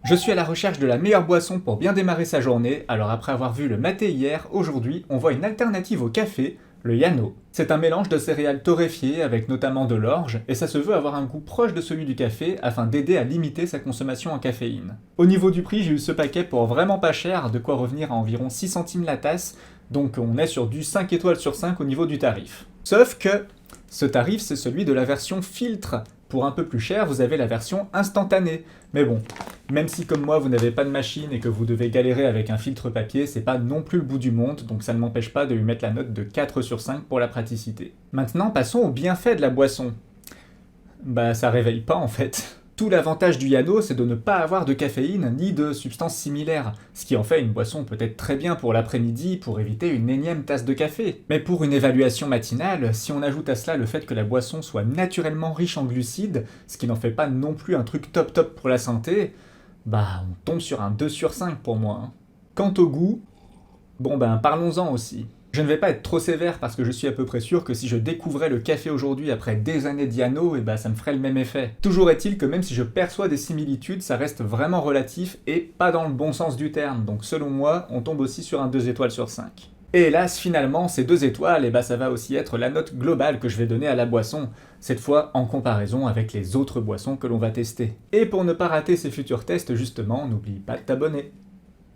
Je suis à la recherche de la meilleure boisson pour bien démarrer sa journée, alors après avoir vu le maté hier, aujourd'hui on voit une alternative au café, le Yano. C'est un mélange de céréales torréfiées avec notamment de l'orge, et ça se veut avoir un goût proche de celui du café afin d'aider à limiter sa consommation en caféine. Au niveau du prix, j'ai eu ce paquet pour vraiment pas cher, de quoi revenir à environ 6 centimes la tasse, donc on est sur du 5 étoiles sur 5 au niveau du tarif. Sauf que ce tarif c'est celui de la version filtre. Pour un peu plus cher, vous avez la version instantanée. Mais bon, même si comme moi vous n'avez pas de machine et que vous devez galérer avec un filtre papier, c'est pas non plus le bout du monde, donc ça ne m'empêche pas de lui mettre la note de 4 sur 5 pour la praticité. Maintenant, passons aux bienfaits de la boisson. Bah ça réveille pas en fait. Tout l'avantage du Yano, c'est de ne pas avoir de caféine ni de substances similaires, ce qui en fait une boisson peut-être très bien pour l'après-midi pour éviter une énième tasse de café. Mais pour une évaluation matinale, si on ajoute à cela le fait que la boisson soit naturellement riche en glucides, ce qui n'en fait pas non plus un truc top top pour la santé, bah on tombe sur un 2 sur 5 pour moi. Quant au goût, bon ben parlons-en aussi. Je ne vais pas être trop sévère parce que je suis à peu près sûr que si je découvrais le café aujourd'hui après des années d'Yano, et bah ça me ferait le même effet. Toujours est-il que même si je perçois des similitudes, ça reste vraiment relatif et pas dans le bon sens du terme, donc selon moi, on tombe aussi sur un 2 étoiles sur 5. Et hélas, finalement, ces 2 étoiles, et bah ça va aussi être la note globale que je vais donner à la boisson, cette fois en comparaison avec les autres boissons que l'on va tester. Et pour ne pas rater ces futurs tests, justement, n'oublie pas de t'abonner.